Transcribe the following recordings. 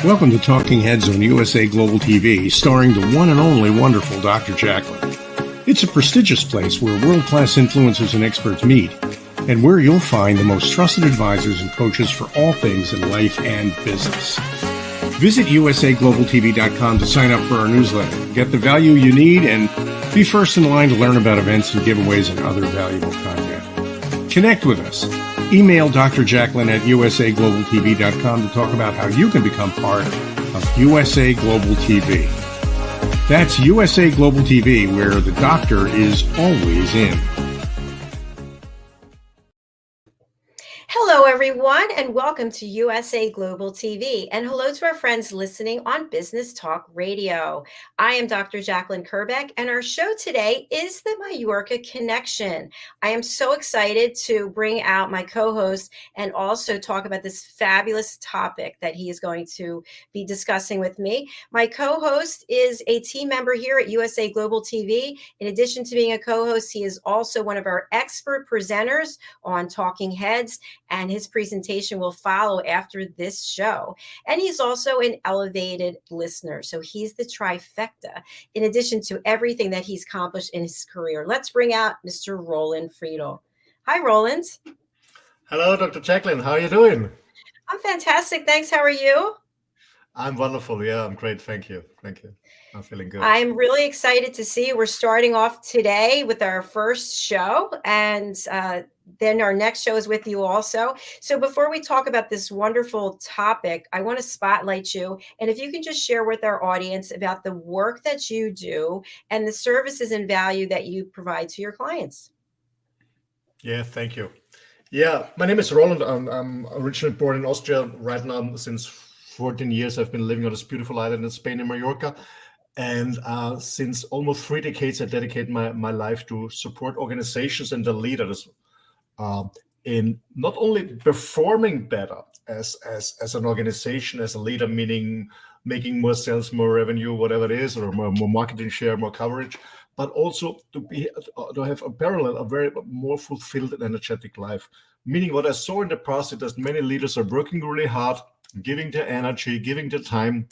Welcome to Talking Heads on USA Global TV, starring the one and only wonderful Dr. Jacalyn. It's a prestigious place where world-class influencers and experts meet, and where you'll find the most trusted advisors and coaches for all things in life and business. Visit usaglobaltv.com to sign up for our newsletter, get the value you need, and be first in line to learn about events and giveaways and other valuable content. Connect with us. Email Dr. Jacalyn at usaglobaltv.com to talk about how you can become part of USA Global TV. That's USA Global TV, where the doctor is always in. Hello, everyone, and welcome to USA Global TV. And hello to our friends listening on Business Talk Radio. I am Dr. Jacalyn Kerbeck, and our show today is the Mallorca Connection. I am so excited to bring out my co-host and also talk about this fabulous topic that he is going to be discussing with me. My co-host is a team member here at USA Global TV. In addition to being a co-host, he is also one of our expert presenters on Talking Heads, and his presentation will follow after this show. And he's also an elevated listener. So he's the trifecta, in addition to everything that he's accomplished in his career. Let's bring out Mr. Roland Friedl. Hi, Roland. Hello, Dr. Jacalyn. How are you doing? I'm fantastic. Thanks. How are you? I'm wonderful. Yeah, I'm great. Thank you. I'm feeling good. I'm really excited to see you. We're starting off today with our first show, and then our next show is with you also. So before we talk about this wonderful topic, I want to spotlight you. And if you can just share with our audience about the work that you do and the services and value that you provide to your clients. Yeah, thank you. Yeah, my name is Roland. I'm originally born in Austria. Right now, since 14 years, I've been living on this beautiful island in Spain, in Mallorca. And since almost 3 decades, I dedicate my life to support organizations and their leaders in not only performing better as an organization, as a leader, meaning making more sales, more revenue, whatever it is, or more marketing share, more coverage, but also to have a parallel, a very more fulfilled and energetic life. Meaning what I saw in the past is that many leaders are working really hard, giving their energy, giving their time,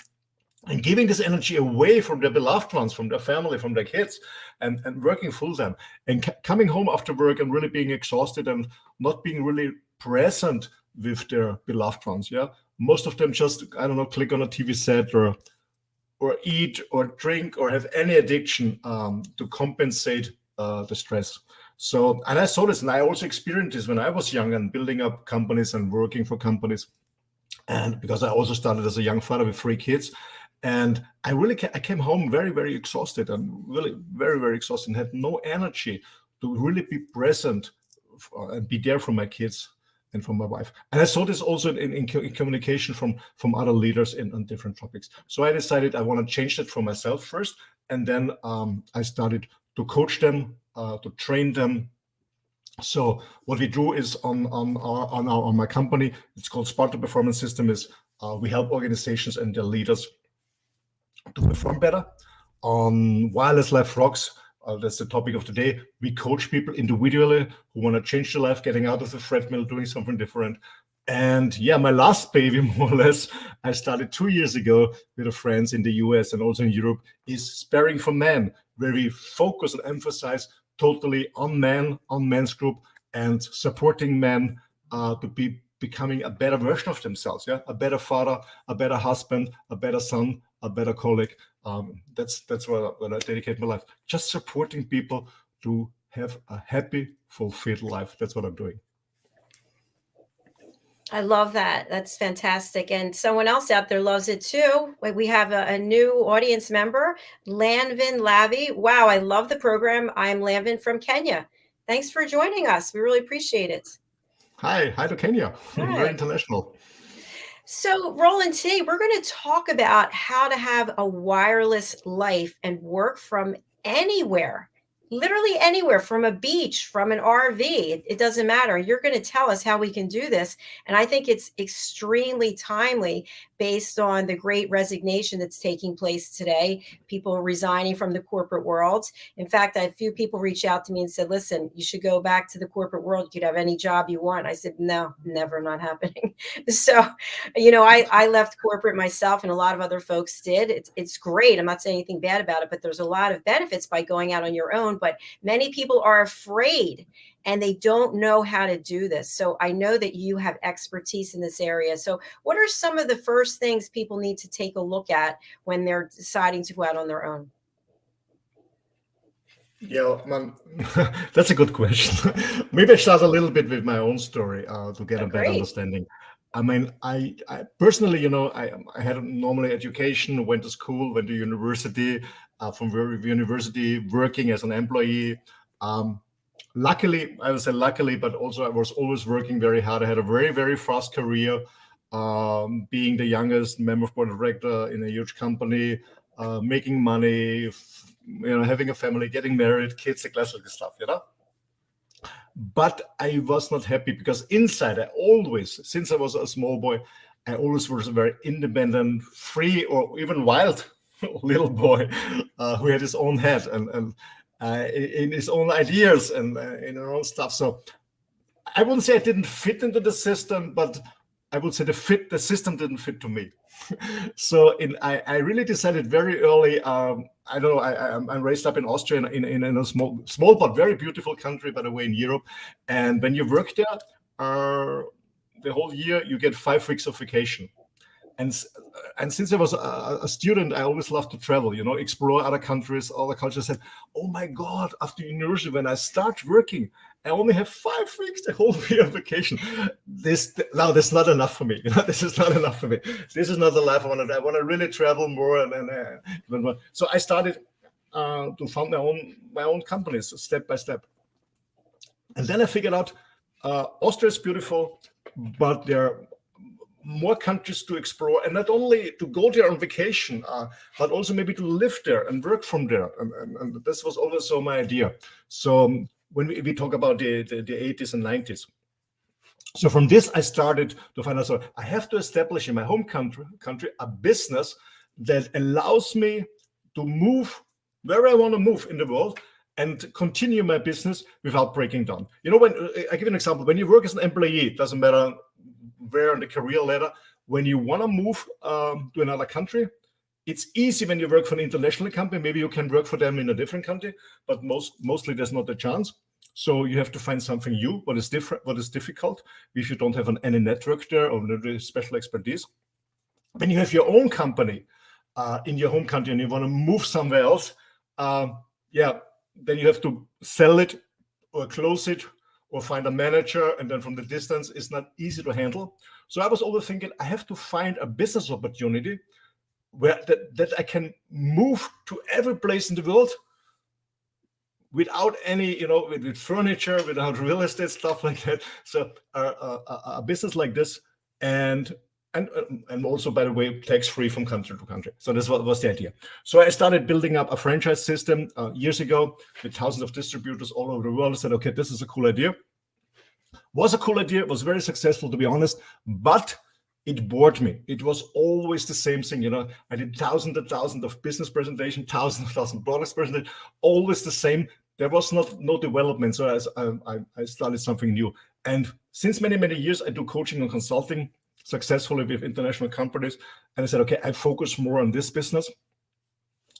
and giving this energy away from their beloved ones, from their family, from their kids, and working full time, and coming home after work and really being exhausted and not being really present with their beloved ones. Yeah, most of them just, click on a TV set or eat or drink or have any addiction to compensate the stress. So, and I saw this, and I also experienced this when I was young and building up companies and working for companies. And because I also started as a young father with 3 kids. And I came home very, very exhausted and really very, very exhausted and had no energy to really be present and be there for my kids and for my wife. And I saw this also in communication from other leaders on different topics. So I decided I want to change that for myself first. And then I started to coach them, to train them. So what we do is on my company, it's called Sparta Performance System, is we help organizations and their leaders to perform better. On Wireless Life Rocks, that's the topic of today. We coach people individually who want to change their life, getting out of the treadmill, doing something different. And yeah, my last baby, more or less, I started 2 years ago with friends in the US and also in Europe, is Sparring for Men, where we focus and emphasize totally on men's group and supporting men to be becoming a better version of themselves. Yeah, a better father, a better husband, a better son, a better colleague. That's what I dedicate my life. Just supporting people to have a happy, fulfilled life. That's what I'm doing. I love that. That's fantastic. And someone else out there loves it too. We have a new audience member, Lanvin Lavi. Wow, I love the program. I'm Lanvin from Kenya. Thanks for joining us. We really appreciate it. Hi to Kenya. Hi. Very international. So, Roland, today we're going to talk about how to have a wireless life and work from anywhere. literally anywhere, from a beach, from an RV, it doesn't matter. You're going to tell us how we can do this. And I think it's extremely timely based on the great resignation that's taking place today, people resigning from the corporate world. In fact, I had a few people reach out to me and said, listen, you should go back to the corporate world. You could have any job you want. I said, no, never, not happening. So, I left corporate myself, and a lot of other folks did. It's great. I'm not saying anything bad about it, but there's a lot of benefits by going out on your own. But many people are afraid and they don't know how to do this. So I know that you have expertise in this area. So what are some of the first things people need to take a look at when they're deciding to go out on their own? Yeah, man, that's a good question. Maybe I start a little bit with my own story to get Oh, a better great. understanding. I mean, I personally, I had a normal education, went to school, went to university, from university, working as an employee. Luckily, I would say luckily, but also I was always working very hard. I had a very, very fast career, being the youngest member of board of director in a huge company, making money, having a family, getting married, kids, the classic stuff. But I was not happy because inside I always, since I was a small boy, I always was a very independent, free, or even wild little boy who had his own head and in his own ideas and in her own stuff. So I wouldn't say I didn't fit into the system, but I would say the system didn't fit to me. So I really decided very early. I don't know. I'm raised up in Austria in a small but very beautiful country, by the way, in Europe. And when you work there, the whole year you get 5 weeks of vacation. And since I was a student, I always loved to travel, explore other countries, other cultures. I said, oh my God, after university, when I start working, I only have 5 weeks, the whole year of vacation. That's not enough for me. This is not enough for me. This is not the life I want to. I want to really travel more. So I started to found my own companies step by step. And then I figured out Austria is beautiful, but there are more countries to explore, and not only to go there on vacation, but also maybe to live there and work from there. And this was also my idea. So when we talk about the 80s and 90s, so from this I started to find out, so I have to establish in my home country a business that allows me to move where I want to move in the world and continue my business without breaking down. When I give you an example, when you work as an employee, it doesn't matter where on the career ladder, when you want to move to another country, it's easy when you work for an international company. Maybe you can work for them in a different country, but mostly there's not a chance. So you have to find something new, what is different, what is difficult, if you don't have any network there or any special expertise. When you have your own company in your home country and you want to move somewhere else, then you have to sell it or close it or find a manager, and then from the distance, it's not easy to handle. So I was always thinking, I have to find a business opportunity where that I can move to every place in the world without any, with furniture, without real estate, stuff like that. So a business like this, and also, by the way, tax-free from country to country. So this was the idea. So I started building up a franchise system years ago with thousands of distributors all over the world. I said, okay, this is a cool idea. Was a cool idea. It was very successful, to be honest, but it bored me. It was always the same thing. I did thousands and thousands of business presentations, thousands of products presentations, always the same. There was no development. So I started something new. And since many, many years, I do coaching and consulting successfully with international companies. And I said, okay, I focus more on this business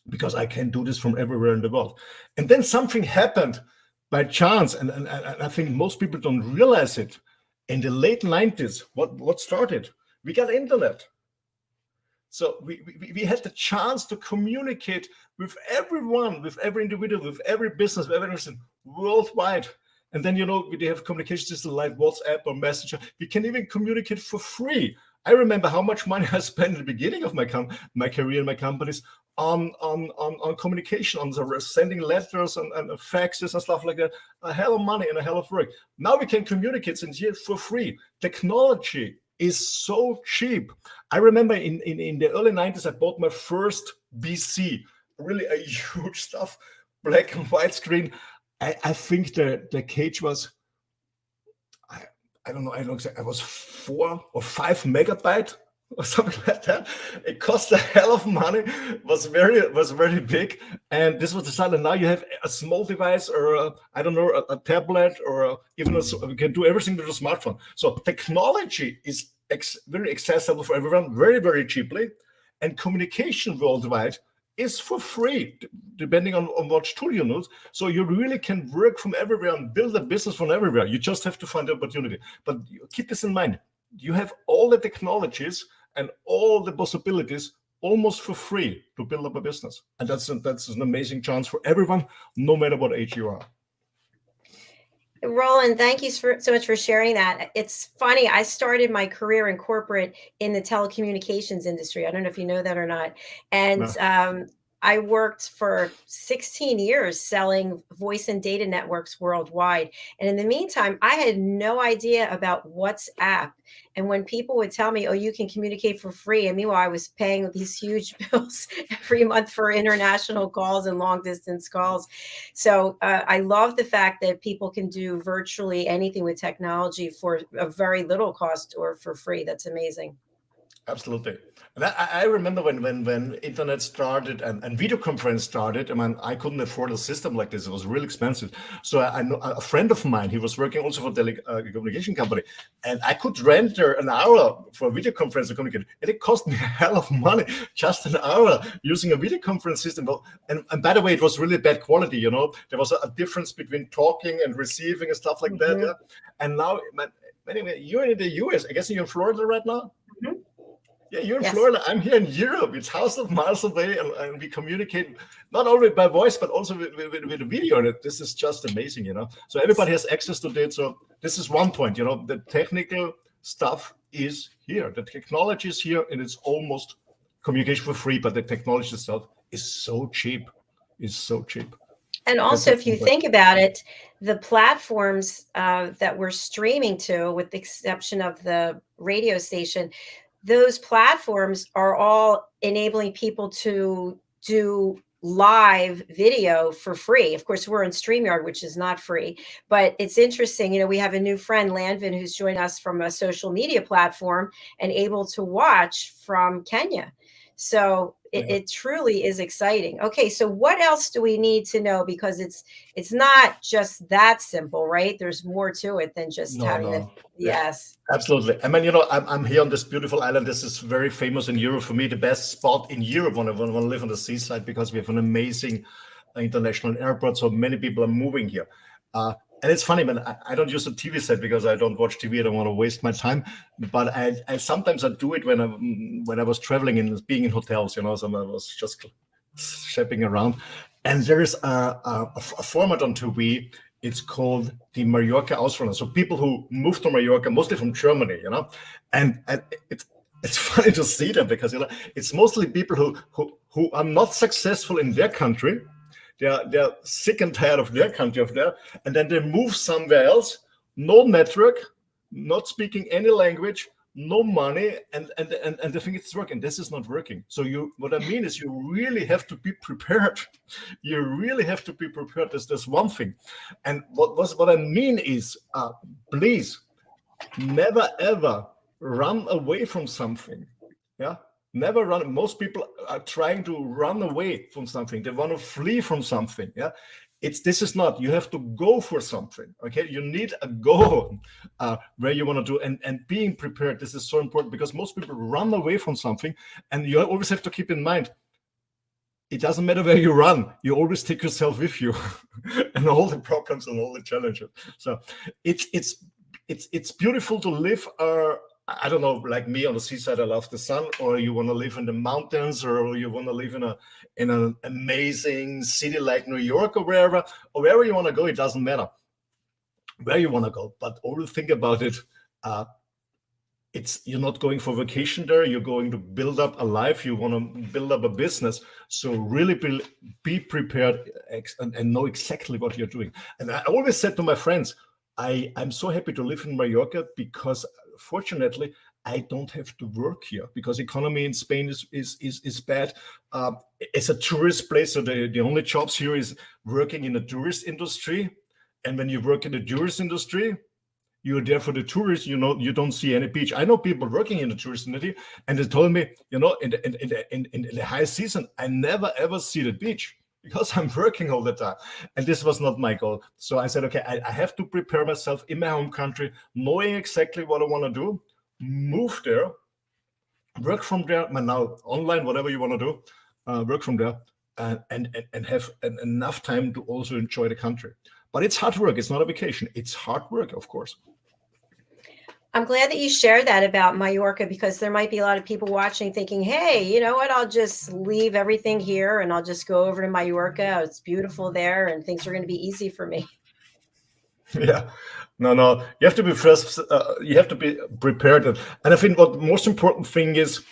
because I can do this from everywhere in the world. And then something happened by chance. And I think most people don't realize it. In the late 90s, what started? We got internet. So we had the chance to communicate with everyone, with every individual, with every business, with every person worldwide. And then, we have communication systems like WhatsApp or Messenger. We can even communicate for free. I remember how much money I spent at the beginning of my career in my companies on communication, on sending letters and faxes and stuff like that. A hell of money and a hell of work. Now we can communicate since here for free. Technology is so cheap. I remember in the early 90s, I bought my first BC, really a huge stuff. black and white screen. I think the cage was, I don't know, I don't know, it was 4 or 5 megabyte or something like that. It cost a hell of money, was very big. And this was the start. And now you have a small device or I don't know, a tablet or even you can do everything with a smartphone. So technology is very accessible for everyone, very, very cheaply. And communication worldwide is for free, depending on what tool you use. So you really can work from everywhere and build a business from everywhere. You just have to find the opportunity. But keep this in mind. You have all the technologies and all the possibilities almost for free to build up a business. And that's an amazing chance for everyone, no matter what age you are. Roland, thank you so much for sharing that. It's funny, I started my career in corporate in the telecommunications industry. I don't know if you know that or not. And No. I worked for 16 years selling voice and data networks worldwide. And in the meantime, I had no idea about WhatsApp. And when people would tell me, oh, you can communicate for free, and meanwhile, I was paying these huge bills every month for international calls and long distance calls. So I love the fact that people can do virtually anything with technology for a very little cost or for free. That's amazing. Absolutely. And I remember when internet started and video conference started. I mean, I couldn't afford a system like this. It was really expensive. So I know a friend of mine, he was working also for a telecommunication company, and I could rent an hour for a video conference to communicate. And it cost me a hell of money, just an hour using a video conference system. And by the way, it was really bad quality, you know. There was a difference between talking and receiving and stuff like that. Yeah? And now, anyway, you're in the US. I guess you're in Florida right now? Mm-hmm. Yeah, you're in Yes. Florida. I'm here in Europe. It's thousands of miles away, and we communicate not only by voice but also with video. And this is just amazing, you know. So everybody has access to it. So this is one point, you know. The technical stuff is here. The technology is here, and it's almost communication for free. But the technology itself is so cheap. It's so cheap. And also, if you think about it, the platforms that we're streaming to, with the exception of the radio station, those platforms are all enabling people to do live video for free. Of course, we're in StreamYard, which is not free, but it's interesting. You know, we have a new friend, Landvin, who's joined us from a social media platform and able to watch from Kenya. So it truly is exciting. Okay, so what else do we need to know? Because it's not just that simple, right? There's more to it than just having the yes. Absolutely. I mean, you know, I'm here on this beautiful island. This is very famous in Europe. For me, the best spot in Europe when I want to live on the seaside, because we have an amazing international airport. So many people are moving here. And it's funny, man, I don't use a TV set because I don't watch TV. I don't want to waste my time. But I sometimes I do it when I was traveling and being in hotels, you know, so I was just shopping around. And there is a format on TV. It's called the Mallorca Auswanderer. So people who move to Mallorca, mostly from Germany, you know, and it's funny to see them because, you know, it's mostly people who are not successful in their country. They're sick and tired of their country of there, and then they move somewhere else. No network, not speaking any language, no money, and they think it's working. This is not working. So what I mean is, you really have to be prepared. You really have to be prepared. There's one thing, and what I mean is, please never ever run away from something. Yeah. Never run. Most people are trying to run away from something. They want to flee from something. Yeah, this is not. You have to go for something. Okay, you need a goal where you want to do, and being prepared. This is so important because most people run away from something, and you always have to keep in mind. It doesn't matter where you run. You always take yourself with you, and all the problems and all the challenges. So it's beautiful to live. I don't know, like me on the seaside, I love the sun, or you want to live in the mountains, or you want to live in an amazing city like New York or wherever you want to go. It doesn't matter where you want to go, but always think about it. You're not going for vacation there. You're going to build up a life. You want to build up a business. So really be prepared and know exactly what you're doing. And I always said to my friends, I'm so happy to live in Mallorca because, fortunately, I don't have to work here because economy in Spain is bad. It's a tourist place, so the only jobs here is working in the tourist industry. And when you work in the tourist industry, you're there for the tourists. You don't see any beach. I know people working in the tourist industry, and they told me, in the high season, I never ever see the beach because I'm working all the time. And this was not my goal. So I said, okay, I have to prepare myself in my home country, knowing exactly what I want to do, move there, work from there, now online, whatever you want to do, work from there, and have enough time to also enjoy the country. But it's hard work. It's not a vacation. It's hard work, of course. I'm glad that you shared that about Mallorca, because there might be a lot of people watching thinking, hey, you know what? I'll just leave everything here and I'll just go over to Mallorca. It's beautiful there and things are going to be easy for me. Yeah, no. You have to be first. You have to be prepared, and I think what the most important thing is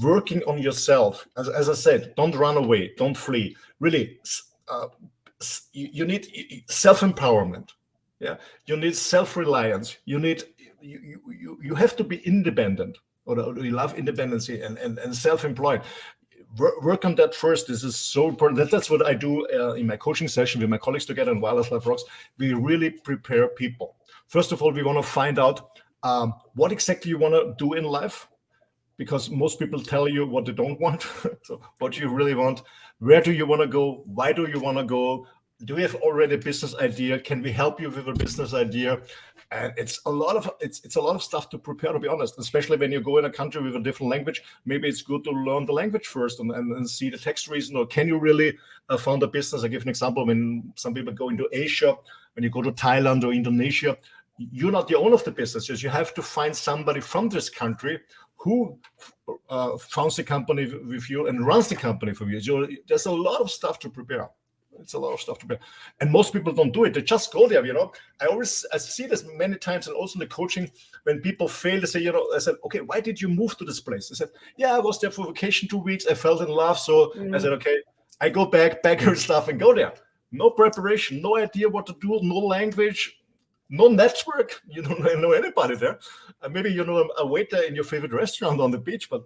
working on yourself. As I said, don't run away, don't flee. Really, you need self-empowerment. Yeah, you need self-reliance. You have to be independent, or you love independency and self-employed. Work on that first. This is so important. That's what I do in my coaching session with my colleagues together in Wireless Life Rocks. We really prepare people. First of all, we want to find out what exactly you want to do in life, because most people tell you what they don't want. So what you really want, where do you want to go? Why do you want to go? Do you have already a business idea? Can we help you with a business idea? And it's a lot of stuff to prepare, to be honest, especially when you go in a country with a different language. Maybe it's good to learn the language first and see the tax reason, or can you really found a business? I give an example. When some people go into Asia, when you go to Thailand or Indonesia, you're not the owner of the business. You have to find somebody from this country who founds the company with you and runs the company for you. So there's a lot of stuff to prepare. It's a lot of stuff to bear. And most people don't do it. They just go there, I see this many times, and also in the coaching, when people fail, they say, I said, okay, why did you move to this place? They said, yeah, I was there for vacation 2 weeks. I fell in love. So I said, okay, I go back her stuff and go there. No preparation, no idea what to do, no language, no network. You don't know anybody there. Maybe you know a waiter in your favorite restaurant on the beach, but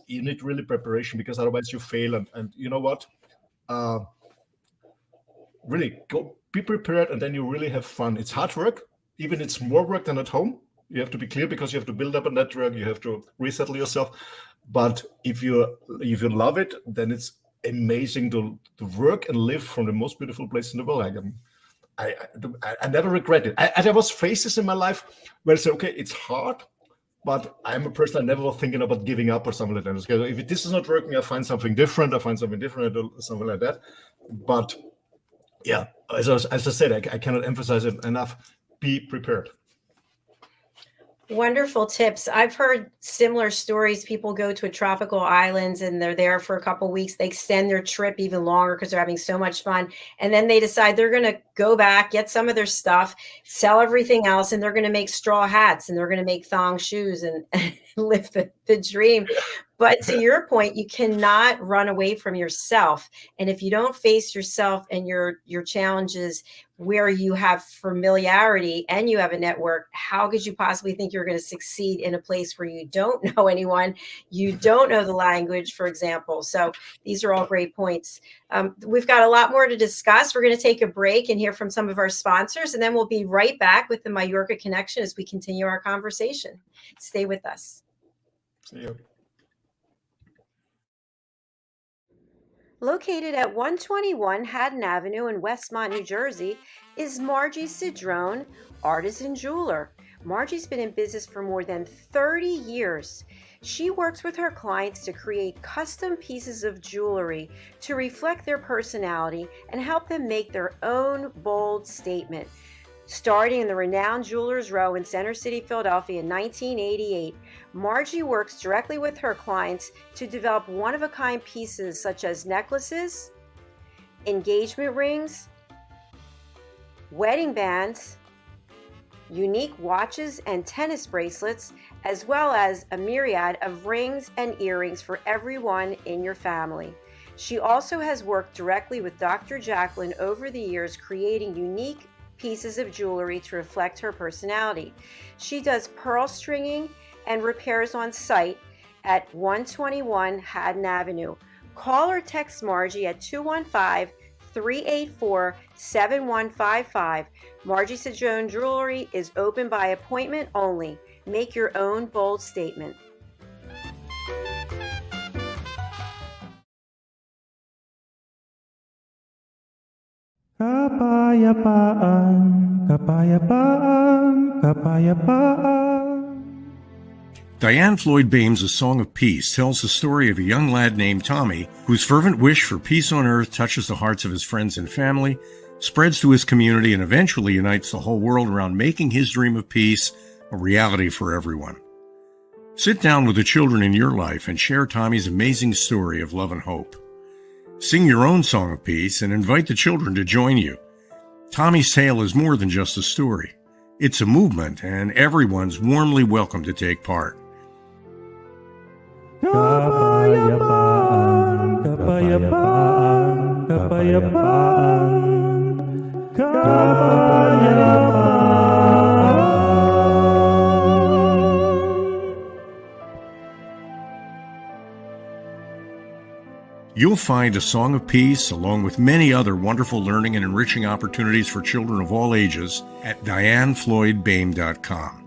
you need really preparation, because otherwise you fail. And you know what? Really go be prepared, and then you really have fun. It's hard work, even it's more work than at home. You have to be clear, because you have to build up a network, you have to resettle yourself. But if you love it, then it's amazing to work and live from the most beautiful place in the world. I never regret it. There was phases in my life where I said, okay, it's hard, but I'm a person, I never was thinking about giving up or something like that. So if this is not working, I find something different. I do something like that. But yeah, as I said, I cannot emphasize it enough. Be prepared. Wonderful tips. I've heard similar stories. People go to a tropical islands and they're there for a couple of weeks. They extend their trip even longer because they're having so much fun. And then they decide they're going to go back, get some of their stuff, sell everything else, and they're going to make straw hats and they're going to make thong shoes and live the dream. But to your point, you cannot run away from yourself. And if you don't face yourself and your challenges where you have familiarity and you have a network, how could you possibly think you're going to succeed in a place where you don't know anyone, you don't know the language, for example? So these are all great points. We've got a lot more to discuss. We're going to take a break and hear from some of our sponsors, and then we'll be right back with the Mallorca Connection as we continue our conversation. Stay with us. See you. Located at 121 Haddon Avenue in Westmont, New Jersey, is Margie Cedrone, artisan jeweler. Margie's been in business for more than 30 years. She works with her clients to create custom pieces of jewelry to reflect their personality and help them make their own bold statement. Starting in the renowned Jewelers Row in Center City, Philadelphia in 1988, Margie works directly with her clients to develop one-of-a-kind pieces such as necklaces, engagement rings, wedding bands, unique watches and tennis bracelets, as well as a myriad of rings and earrings for everyone in your family. She also has worked directly with Dr. Jacalyn over the years, creating unique pieces of jewelry to reflect her personality. She does pearl stringing and repairs on site at 121 Haddon Avenue. Call or text Margie at 215-384-7155. Margie Cedrone Jewelry is open by appointment only. Make your own bold statement. Kapayapaan, kapayapaan, kapayapaan. Diane Floyd Bame's A Song of Peace tells the story of a young lad named Tommy whose fervent wish for peace on earth touches the hearts of his friends and family, spreads to his community, and eventually unites the whole world around making his dream of peace a reality for everyone. Sit down with the children in your life and share Tommy's amazing story of love and hope. Sing your own song of peace and invite the children to join you. Tommy's tale is more than just a story. It's a movement, and everyone's warmly welcome to take part. Kapayapaan, kapayapaan, kapayapaan, kapayapaan. You'll find A Song of Peace, along with many other wonderful learning and enriching opportunities for children of all ages, at DianeFloydBame.com.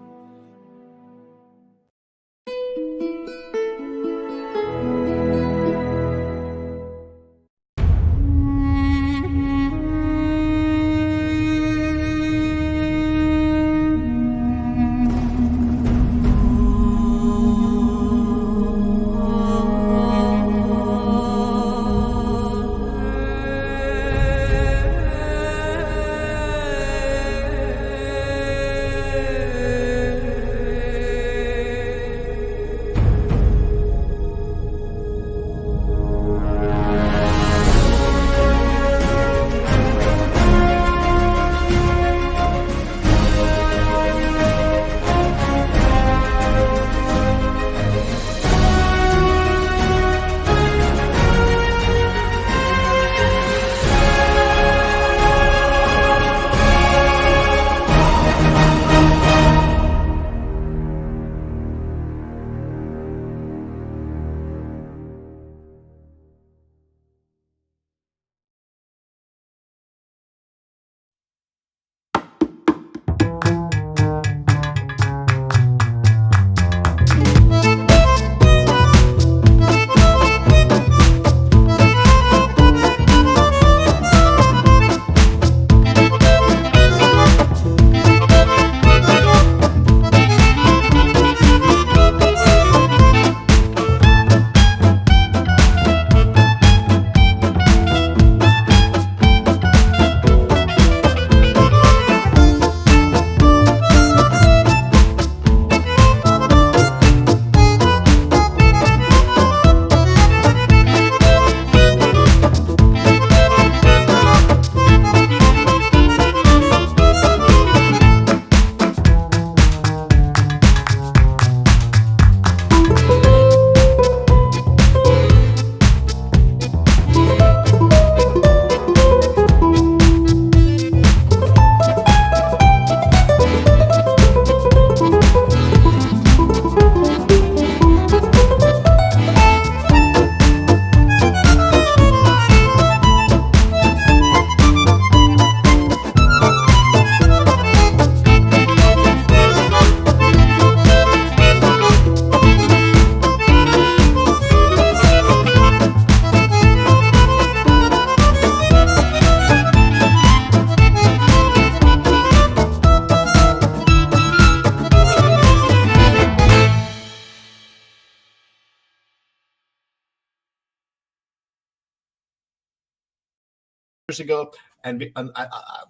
Ago, and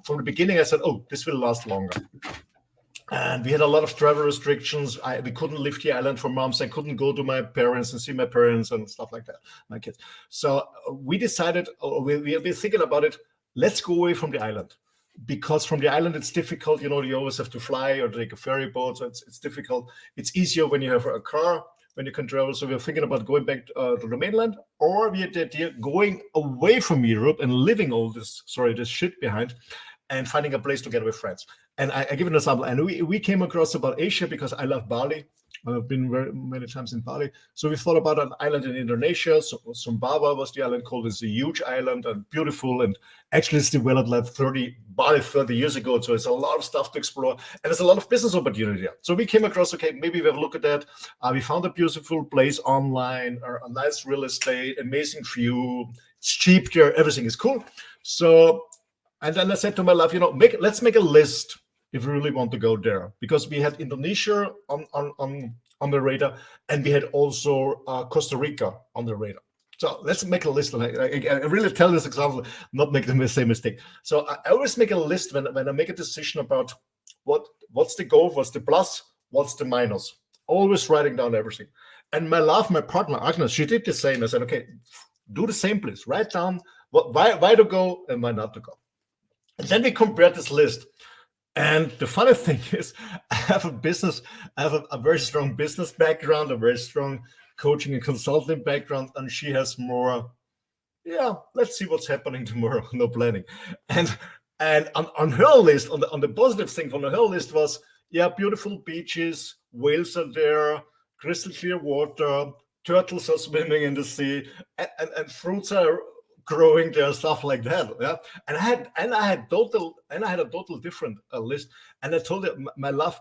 from the beginning I said, oh, this will last longer. And we had a lot of travel restrictions. We couldn't leave the island for months. I couldn't go to my parents and see my parents and stuff like that, my kids. So we decided, we've been thinking about it, let's go away from the island. Because from the island it's difficult, you always have to fly or take a ferry boat, so it's difficult. It's easier when you have a car, when you can travel. So we're thinking about going back to the mainland, or we're going away from Europe and leaving all this shit behind and finding a place together with friends. And I give an example. And we came across about Asia because I love Bali. I've been very many times in Bali. So we thought about an island in Indonesia. So Sumbawa was the island called. It's a huge island and beautiful. And actually, it's developed like 30 years ago. So it's a lot of stuff to explore. And there's a lot of business opportunity there. So we came across, okay, maybe we have a look at that. We found a beautiful place online, or a nice real estate, amazing view. It's cheap there. Everything is cool. So, and then I said to my wife, let's make a list if we really want to go there, because we had Indonesia on the radar, and we had also Costa Rica on the radar. So let's make a list. And I really tell this example, not make the same mistake. So I always make a list when I make a decision about what's the goal, what's the plus, what's the minus. Always writing down everything. And my partner Agnes, she did the same. I said, okay, do the same, please. Write down why to go and why not to go. And then we compared this list. And the funny thing is, I have a very strong business background, a very strong coaching and consulting background, and she has more, let's see what's happening tomorrow, no planning. And on her list, on the positive thing on her list was, beautiful beaches, whales are there, crystal clear water, turtles are swimming in the sea, and fruits are growing there, stuff like that. And I had a total different list. And I told her, my love,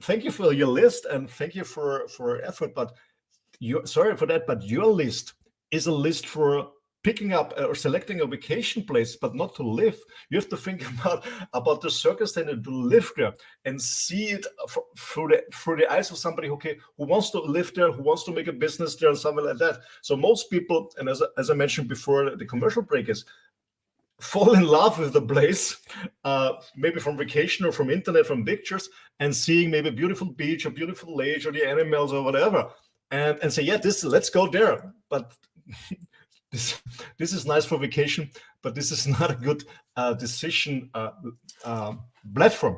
thank you for your list and thank you for effort, but sorry for that, but your list is a list for picking up or selecting a vacation place, but not to live. You have to think about the circumstance to live there and see it through the eyes of somebody who wants to live there, who wants to make a business there, and something like that. So most people, and as I mentioned before, the commercial break is fall in love with the place, maybe from vacation or from internet, from pictures, and seeing maybe a beautiful beach, a beautiful lake, or the animals or whatever, and say, let's go there. But this is nice for vacation, but this is not a good decision platform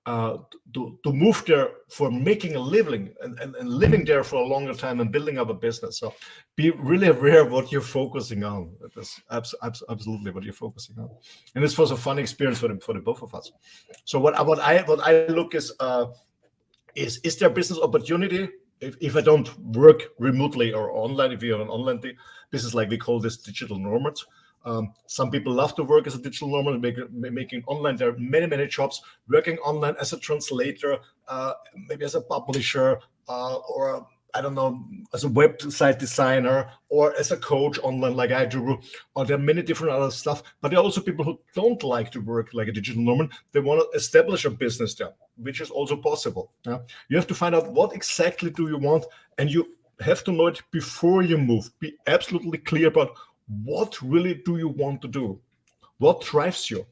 to move there for making a living and living there for a longer time and building up a business. So be really aware of what you're focusing on. That's absolutely what you're focusing on. And this was a fun experience for the both of us. So what I look is there business opportunity? If I don't work remotely or online, if you have an online business, like we call this digital nomads. Some people love to work as a digital nomad, making online. There are many jobs working online as a translator, maybe as a publisher, or I don't know, as a website designer, or as a coach online like I do. Or there are many different other stuff. But there are also people who don't like to work like a digital nomad. They want to establish a business there, which is also possible. You have to find out what exactly do you want, and you have to know it before you move. Be absolutely clear about what really do you want to do, what drives you.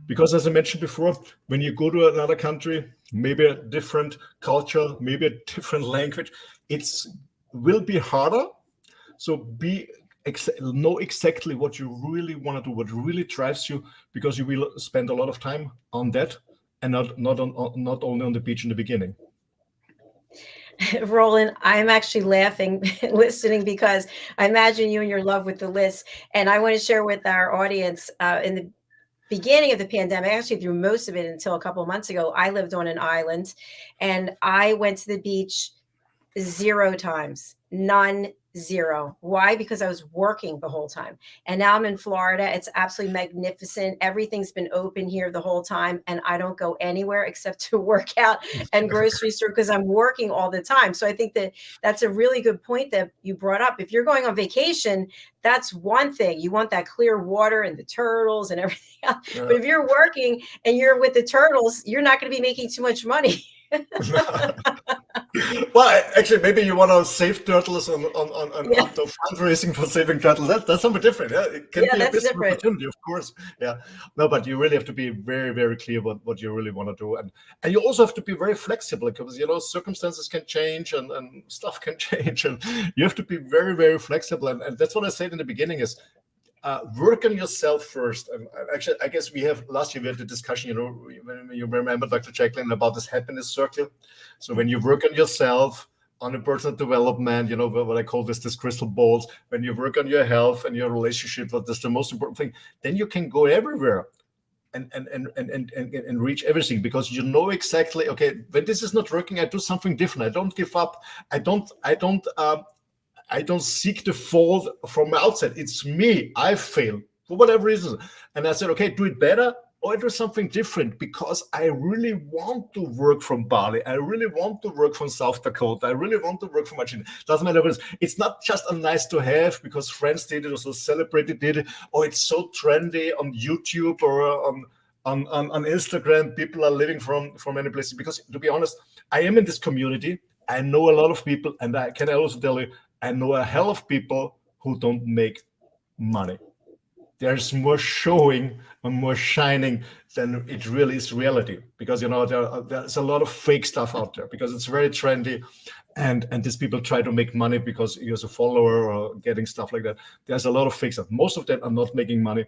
Because as I mentioned before, when you go to another country, maybe a different culture, maybe a different language, it will be harder. So know exactly what you really want to do, what really drives you, because you will spend a lot of time on that, and not only on the beach in the beginning. Roland, I'm actually laughing listening, because I imagine you and your love with the list. And I want to share with our audience, in the beginning of the pandemic, actually through most of it until a couple of months ago, I lived on an island, and I went to the beach 0 times, none, 0. Why? Because I was working the whole time. And now I'm in Florida. It's absolutely magnificent. Everything's been open here the whole time. And I don't go anywhere except to work out and grocery store, because I'm working all the time. So I think that's a really good point that you brought up. If you're going on vacation, that's one thing. You want that clear water and the turtles and everything else. But if you're working and you're with the turtles, you're not going to be making too much money. Well, actually, maybe you want to save turtles on fundraising for saving turtles. That's something different. It can be a business opportunity, of course. No, but you really have to be very, very clear what you really want to do, and you also have to be very flexible, because circumstances can change and stuff can change, and you have to be very, very flexible. And that's what I said in the beginning is, work on yourself first. And actually, I guess last year we had the discussion, when you remember, Dr. Jacalyn, about this happiness circle. So when you work on yourself, on your personal development, what I call this crystal balls, when you work on your health and your relationship, that's the most important thing, then you can go everywhere. and reach everything, because you know exactly, okay, when this is not working, I do something different. I don't give up. I don't seek the fault from outside. It's me. I fail for whatever reason. And I said, okay, do it better or do something different, because I really want to work from Bali. I really want to work from South Dakota. I really want to work from Argentina. Doesn't matter what it is. It's not just a nice to have because friends did it or so celebrity did it, or it's so trendy on YouTube or on Instagram. People are living from many places. Because to be honest, I am in this community. I know a lot of people, and I can also tell you, I know a hell of people who don't make money. There's more showing and more shining than it really is reality, because there's a lot of fake stuff out there because it's very trendy, and these people try to make money because you're a follower or getting stuff like that. There's a lot of fake stuff. Most of them are not making money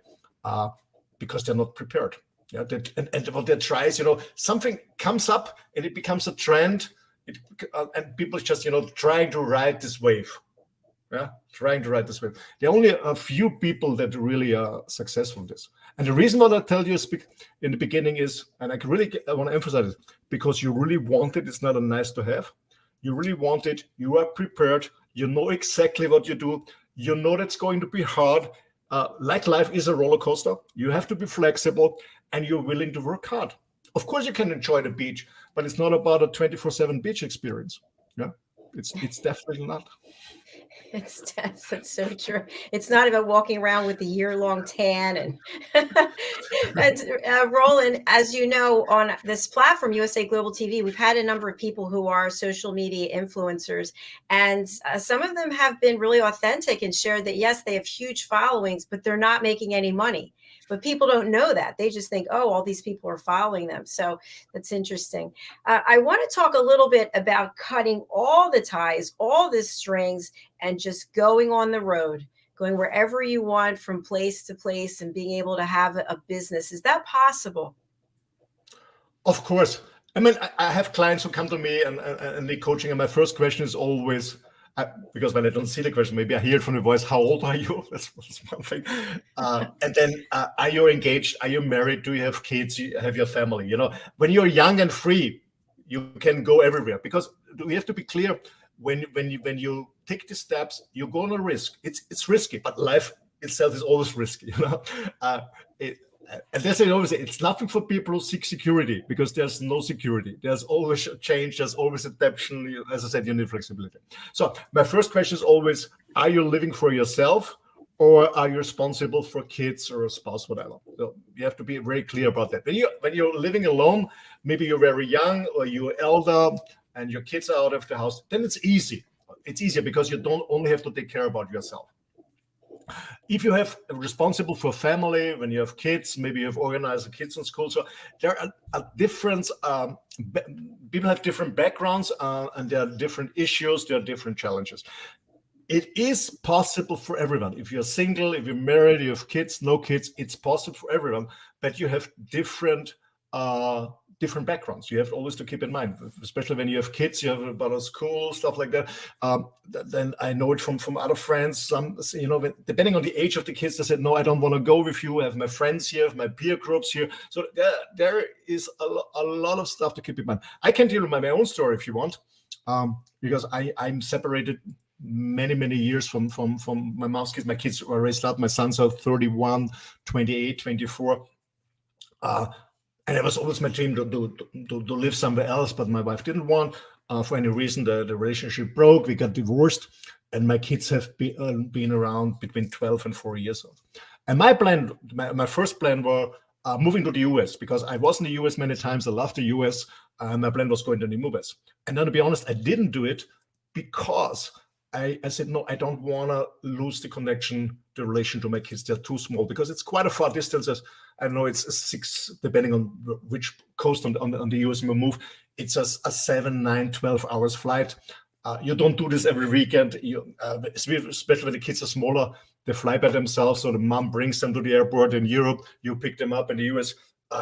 because they're not prepared. Yeah, and what they try is, something comes up and it becomes a trend, and people just trying to ride this wave. Yeah, trying to ride this wave. There are only a few people that really are successful in this. And the reason why I tell you in the beginning is, and I want to emphasize it, because you really want it. It's not a nice to have. You really want it. You are prepared. You know exactly what you do. You know that's going to be hard. Like life is a roller coaster. You have to be flexible, and you're willing to work hard. Of course, you can enjoy the beach, but it's not about a 24/7 beach experience. Yeah, it's definitely not. That's so true. It's not about walking around with the year-long tan. And Roland, as you know, on this platform, USA Global TV, we've had a number of people who are social media influencers, and some of them have been really authentic and shared that, yes, they have huge followings, but they're not making any money. But people don't know that. They just think, oh, all these people are following them. So that's interesting. I want to talk a little bit about cutting all the ties, all the strings, and just going on the road, going wherever you want from place to place and being able to have a business. Is that possible? Of course. I mean, I have clients who come to me and they coaching, and my first question is always, because when I don't see the question, maybe I hear it from the voice, how old are you? That's one thing. And then, are you engaged? Are you married? Do you have kids? You have your family? When you're young and free, you can go everywhere, because we have to be clear. When you take these steps, you're going to risk. It's risky, but life itself is always risky. And that's always say, it's nothing for people who seek security, because there's no security. There's always a change. There's always adaptation. As I said, you need flexibility. So my first question is always, are you living for yourself, or are you responsible for kids or a spouse, whatever? So you have to be very clear about that. When you're living alone, maybe you're very young or you're elder and your kids are out of the house, then it's easy. It's easier because you don't only have to take care about yourself. If you have responsible for family, when you have kids, maybe you have organized the kids in school. So there are different, people have different backgrounds and there are different issues, there are different challenges. It is possible for everyone. If you're single, if you're married, you have kids, no kids, it's possible for everyone, but you have different backgrounds. You have always to keep in mind, especially when you have kids, you have about a school, stuff like that. Then I know it from other friends. Some, depending on the age of the kids, they said, no, I don't want to go with you. I have my friends here, I have my peer groups here. So there is a lot of stuff to keep in mind. I can tell you my own story if you want, because I'm separated many years from my mom's kids. My kids were raised up. My sons are 31, 28, 24. And it was always my dream to live somewhere else, but my wife didn't want. For any reason, the relationship broke. We got divorced, and my kids have been around between 12 and 4 years old. And my plan, my first plan was moving to the US, because I was in the US many times. I love the US. My plan was going to the US. And then, to be honest, I didn't do it because I said, no, I don't want to lose the connection, the relation to my kids. They're too small, because it's quite a far distance. I know it's 6, depending on which coast on the US you move. It's a 7, 9, 12 hours flight. You don't do this every weekend. Especially when the kids are smaller, they fly by themselves. So the mom brings them to the airport in Europe. You pick them up in the US.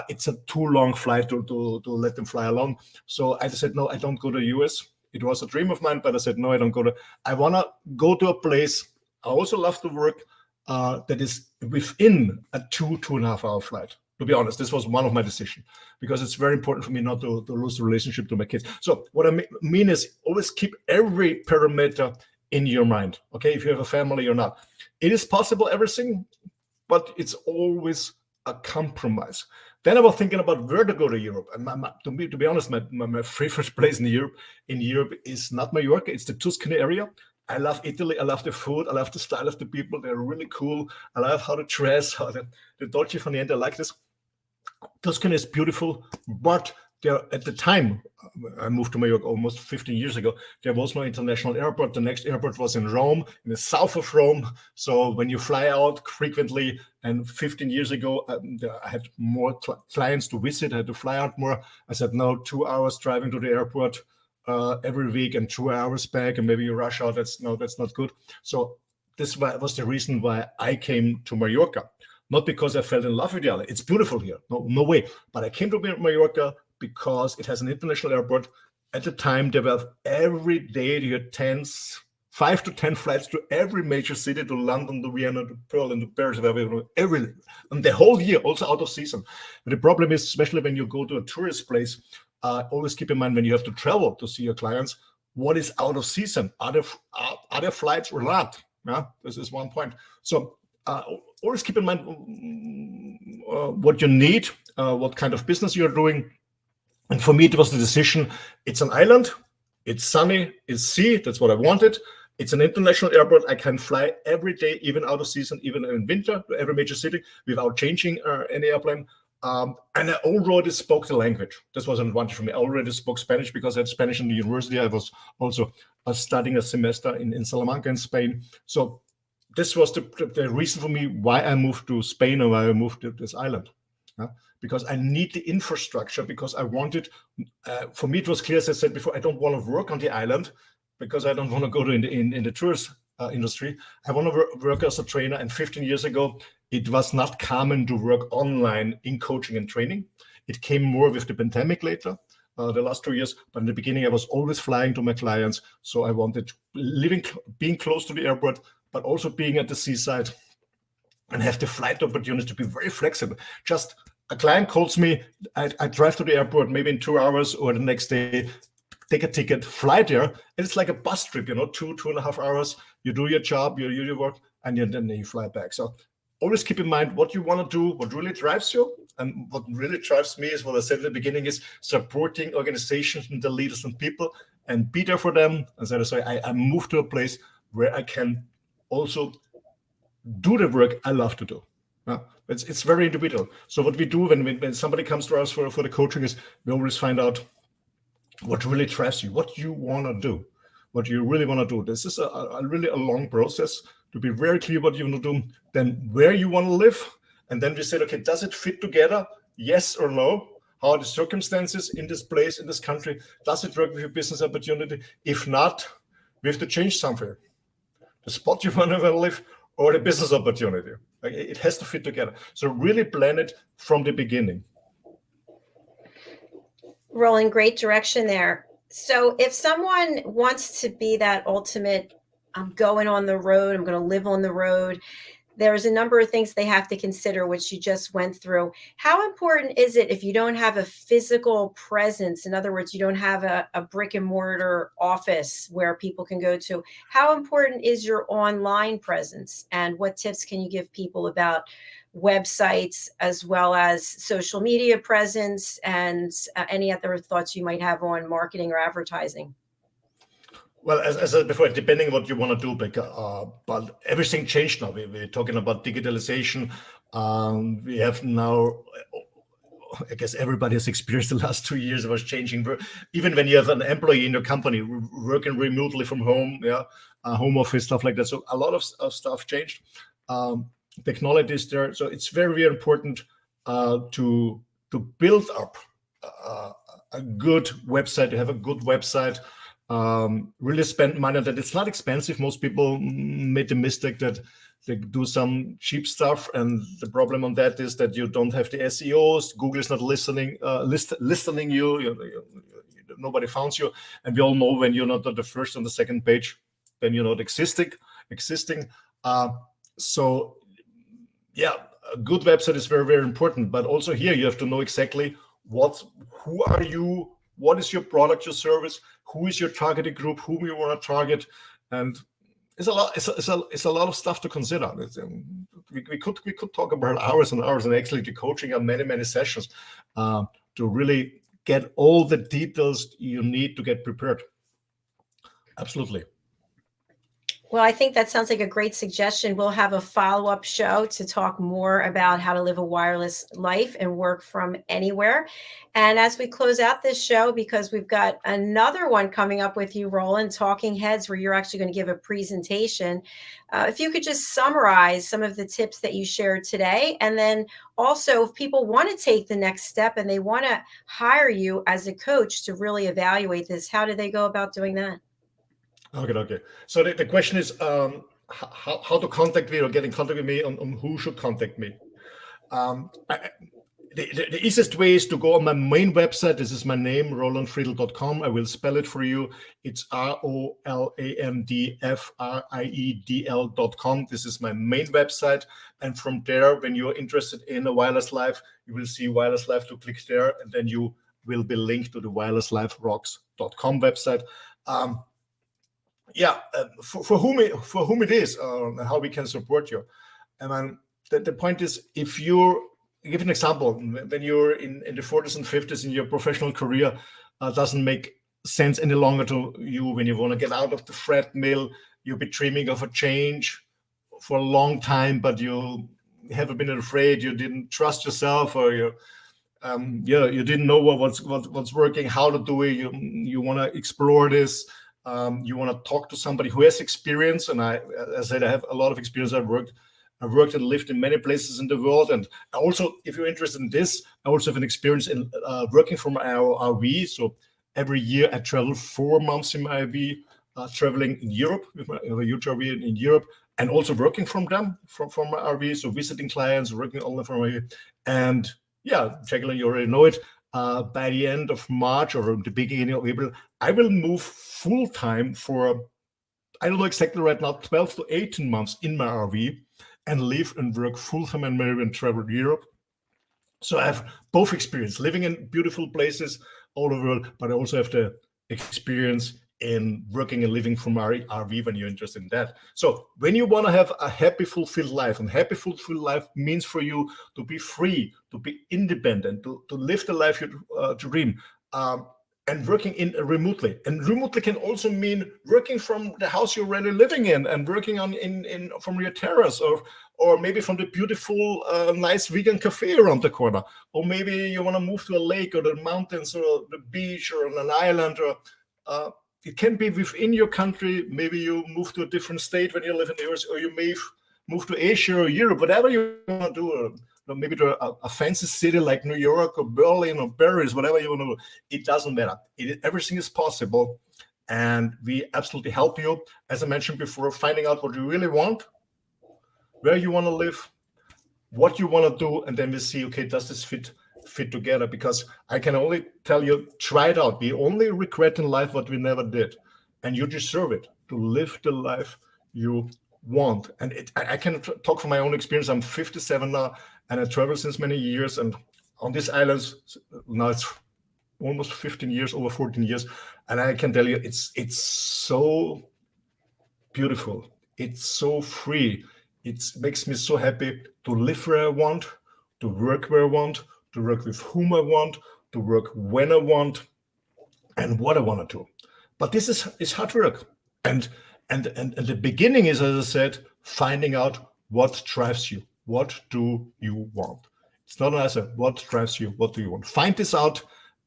It's a too long flight to let them fly alone. So I said, no, I don't go to the US. It was a dream of mine, but I said, no, I don't go to. I want to go to a place. I also love to work that is within a 2.5 hour flight. To be honest, this was one of my decisions because it's very important for me not to lose the relationship to my kids. So what I mean is always keep every parameter in your mind. Okay, if you have a family or not, it is possible everything, but it's always a compromise. Then I was thinking about where to go to Europe, and to be honest, my favorite place in Europe is not Mallorca. It's the Tuscany area. I love Italy. I love the food. I love the style of the people. They're really cool. I love how they dress, how the Dolce Far Niente. I like this. Tuscany is beautiful, but there at the time I moved to Mallorca almost 15 years ago, there was no international airport. The next airport was in Rome, in the south of Rome. So when you fly out frequently, and 15 years ago, I had more clients to visit. I had to fly out more. I said, no, 2 hours driving to the airport every week and 2 hours back, and maybe you rush out. That's not good. So this was the reason why I came to Mallorca. Not because I fell in love with the island. It's beautiful here. No way. But I came to Mallorca because it has an international airport. At the time, there were every day you had 5 to 10 flights to every major city, to London, to Vienna, to Berlin, to Paris, everything. And the whole year, also out of season. But the problem is, especially when you go to a tourist place, always keep in mind when you have to travel to see your clients, what is out of season? Are there flights or not? Yeah, this is one point. So always keep in mind what you need, what kind of business you're doing. And for me, it was the decision. It's an island. It's sunny. It's sea. That's what I wanted. It's an international airport. I can fly every day, even out of season, even in winter, to every major city without changing any airplane. And I already spoke the language. This was an advantage for me. I already spoke Spanish because I had Spanish in the university. I was also studying a semester in Salamanca in Spain. So this was the reason for me why I moved to Spain or why I moved to this island. Because I need the infrastructure, because I wanted, for me it was clear, as I said before, I don't want to work on the island because I don't want to go to in the tourist industry. I want to work as a trainer, and 15 years ago, it was not common to work online in coaching and training. It came more with the pandemic later, the last 2 years, but in the beginning I was always flying to my clients, so I wanted being close to the airport, but also being at the seaside and have the flight opportunity to be very flexible. Just a client calls me, I drive to the airport maybe in 2 hours, or the next day, take a ticket, fly there, and it's like a bus trip, 2.5 hours. You do your job, you do your work, and then you fly back. So always keep in mind what you want to do, what really drives you. And what really drives me is what I said at the beginning, is supporting organizations and the leaders and people and be there for them. As I say, I moved to a place where I can also do the work I love to do. It's very individual. So what we do when somebody comes to us for the coaching is we always find out what really drives you, what you want to do, what you really want to do. This is really a long process to be very clear what you want to do, then where you want to live. And then we said, okay, does it fit together? Yes or no? How are the circumstances in this place, in this country? Does it work with your business opportunity? If not, we have to change something. The spot you want to live or the business opportunity. It has to fit together. So really plan it from the beginning. Roland, great direction there. So if someone wants to be that ultimate, I'm going on the road, I'm going to live on the road, there's a number of things they have to consider, which you just went through. How important is it if you don't have a physical presence? In other words, you don't have a brick and mortar office where people can go to. How important is your online presence? And what tips can you give people about websites as well as social media presence, and any other thoughts you might have on marketing or advertising? Well, as I said before, depending on what you want to do, but everything changed now. We're talking about digitalization. We have now, I guess everybody has experienced the last 2 years, it was changing. Even when you have an employee in your company working remotely from home, home office, stuff like that. So a lot of stuff changed. Technology is there. So it's very, very important to build up a good website, to have a good website. Really spend money on that. It's not expensive. Most people made the mistake that they do some cheap stuff, and the problem on that is that you don't have the SEOs. Google is not listening you. Nobody finds you, and we all know when you're not on the first and the second page, then you're not existing. So a good website is very, very important. But also here you have to know exactly who are you, what is your product, your service, who is your targeted group, whom you want to target, and it's a lot. It's a lot of stuff to consider. We could talk about hours and hours, and actually the coaching and many sessions to really get all the details you need to get prepared. Absolutely. Well, I think that sounds like a great suggestion. We'll have a follow-up show to talk more about how to live a wireless life and work from anywhere. And as we close out this show, because we've got another one coming up with you, Roland, Talking Heads, where you're actually going to give a presentation. If you could just summarize some of the tips that you shared today. And then also, if people want to take the next step and they want to hire you as a coach to really evaluate this, how do they go about doing that? Okay. So the question is how to contact me or get in contact with me on who should contact me. The easiest way is to go on my main website. This is my name, rolandfriedl.com. I will spell it for you. It's ROLANDFRIEDL.com. This is my main website. And from there, when you're interested in a wireless life, you will see wireless life to click there. And then you will be linked to the wirelessliferocks.com website. For whom it is, how we can support you. And the point is, if you give an example, when you're in the 40s and 50s in your professional career, doesn't make sense any longer to you when you want to get out of the treadmill. You've been dreaming of a change for a long time, but you haven't been afraid. You didn't trust yourself, or you didn't know what's working, how to do it. You want to explore this. You want to talk to somebody who has experience, and I said I have a lot of experience. I've worked and lived in many places in the world, and also, if you're interested in this, I also have an experience in working from our RV. So every year I travel 4 months in my RV, traveling in Europe with my huge RV in Europe, and also working from my RV. So visiting clients, working online from my RV, and Jacalyn, you already know it. By the end of March or the beginning of April, I will move full time for, I don't know exactly right now, 12 to 18 months in my RV and live and work full time and maybe and travel Europe. So I have both experience living in beautiful places all over the world, but I also have the experience in working and living from our RV when you're interested in that. So when you want to have a happy, fulfilled life, and happy, fulfilled life means for you to be free, to be independent, to live the life you dream, and working in remotely. And remotely can also mean working from the house you're already living in and working on in from your terrace, or maybe from the beautiful, nice vegan cafe around the corner. Or maybe you want to move to a lake or the mountains or the beach or on an island, or it can be within your country. Maybe you move to a different state when you live in the US, or you may move to Asia or Europe, whatever you want to do, or maybe to a fancy city like New York or Berlin or Paris, whatever you want to do. It doesn't matter. Everything is possible, and we absolutely help you. As I mentioned before, finding out what you really want, where you want to live, what you want to do, and then we see, okay, does this fit together? Because I can only tell you, try it out. We only regret in life what we never did, and you deserve it to live the life you want. And I can talk from my own experience. I'm 57 now, and I travel since many years, and on these islands now it's almost 15 years, over 14 years, and I can tell you it's so beautiful. It's so free. It makes me so happy to live where I want, to work where I want, to work with whom I want, to work when I want, and what I want to do. But this is hard work. And the beginning is, as I said, finding out what drives you. What do you want? It's not an answer. What drives you? What do you want? Find this out,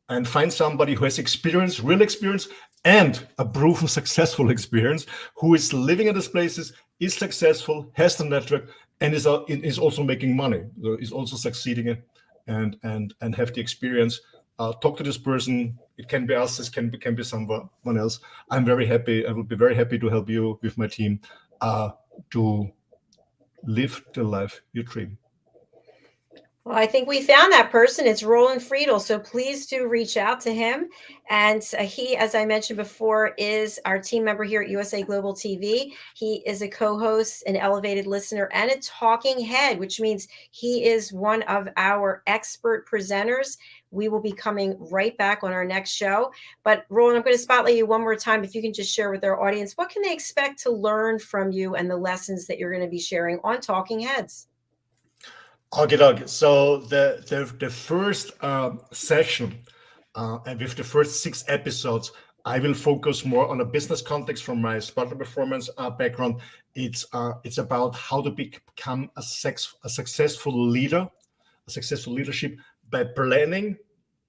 and find somebody who has experience, real experience, and a proven successful experience, who is living in these places, is successful, has the network, and is also making money, is also succeeding, and have the experience. Talk to this person. It can be us. It can be someone else. I'm very happy. I would be very happy to help you with my team to live the life you dream. Well, I think we found that person. It's Roland Friedl. So please do reach out to him. And he, as I mentioned before, is our team member here at USA Global TV. He is a co host, an elevated listener, and a talking head, which means he is one of our expert presenters. We will be coming right back on our next show. But Roland, I'm going to spotlight you one more time. If you can just share with our audience, what can they expect to learn from you and the lessons that you're going to be sharing on Talking Heads? Okay. So the first session, and with the first 6 episodes, I will focus more on a business context from my Spartan performance background. It's about how to become a successful leader, a successful leadership by planning,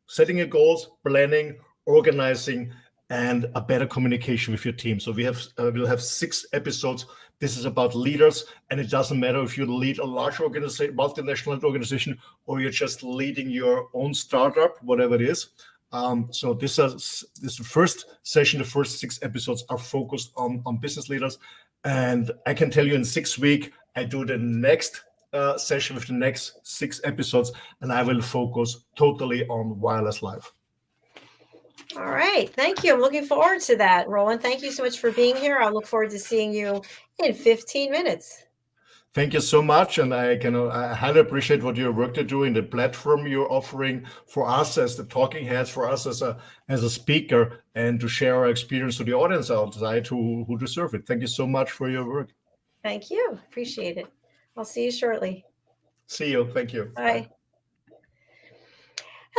setting your goals, planning, organizing, and a better communication with your team. So we'll have 6 episodes. This is about leaders, and it doesn't matter if you lead a large organization, multinational organization, or you're just leading your own startup, whatever it is. So this first session, the first 6 episodes are focused on business leaders, and I can tell you in 6 weeks I do the next session with the next 6 episodes, and I will focus totally on wireless life. All right. Thank you. I'm looking forward to that, Roland. Thank you so much for being here. I look forward to seeing you in 15 minutes. Thank you so much, and I highly appreciate what your work you're doing, the platform you're offering for us as the talking heads, for us as a speaker, and to share our experience to the audience outside who deserve it. Thank you so much for your work. Thank you. Appreciate it. I'll see you shortly. See you. Thank you. Bye.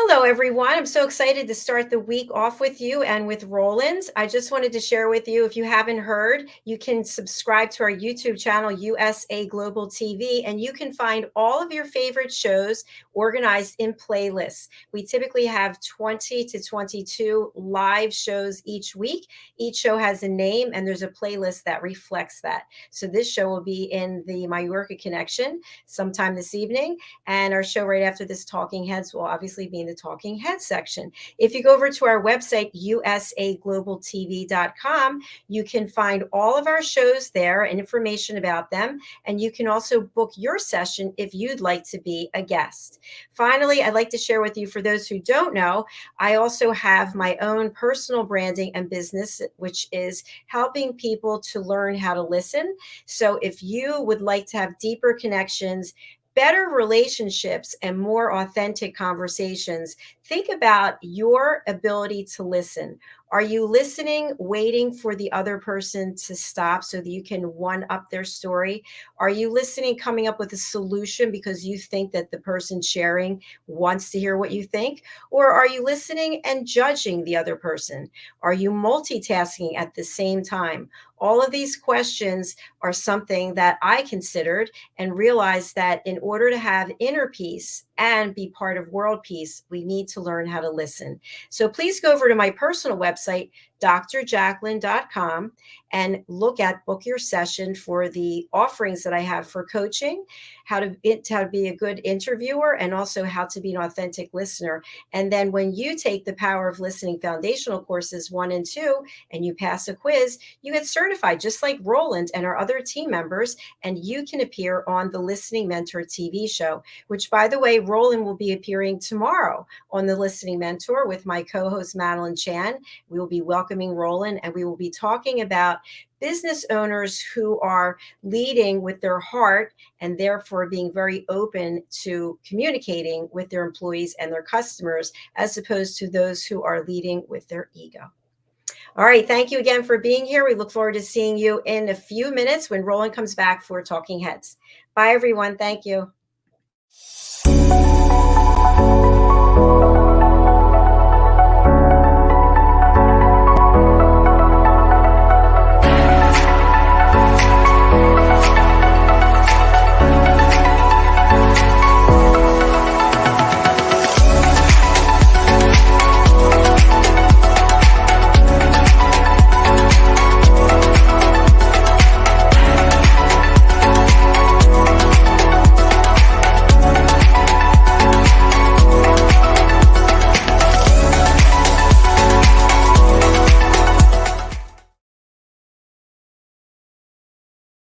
Hello, everyone. I'm so excited to start the week off with you and with Roland. I just wanted to share with you, if you haven't heard, you can subscribe to our YouTube channel, USA Global TV, and you can find all of your favorite shows organized in playlists. We typically have 20 to 22 live shows each week. Each show has a name, and there's a playlist that reflects that. So this show will be in the Mallorca Connection sometime this evening, and our show right after this, Talking Heads, will obviously be in the Talking Heads section. If you go over to our website, usaglobaltv.com, you can find all of our shows there and information about them. And you can also book your session if you'd like to be a guest. Finally, I'd like to share with you, for those who don't know, I also have my own personal branding and business, which is helping people to learn how to listen. So if you would like to have deeper connections, better relationships, and more authentic conversations, think about your ability to listen. Are you listening, waiting for the other person to stop so that you can one up their story? Are you listening, coming up with a solution because you think that the person sharing wants to hear what you think? Or are you listening and judging the other person? Are you multitasking at the same time? All of these questions are something that I considered and realized that in order to have inner peace and be part of world peace, we need to learn how to listen. So please go over to my personal website, drjacalyn.com, and look at book your session for the offerings that I have for coaching, how to be a good interviewer, and also how to be an authentic listener. And then when you take the Power of Listening foundational courses 1 and 2, and you pass a quiz, you get certified just like Roland and our other team members, and you can appear on the Listening Mentor TV show, which, by the way, Roland will be appearing tomorrow on the Listening Mentor with my co-host Madeline Chan. We will be welcoming Roland, and we will be talking about business owners who are leading with their heart and therefore being very open to communicating with their employees and their customers, as opposed to those who are leading with their ego. All right. Thank you again for being here. We look forward to seeing you in a few minutes when Roland comes back for Talking Heads. Bye, everyone. Thank you.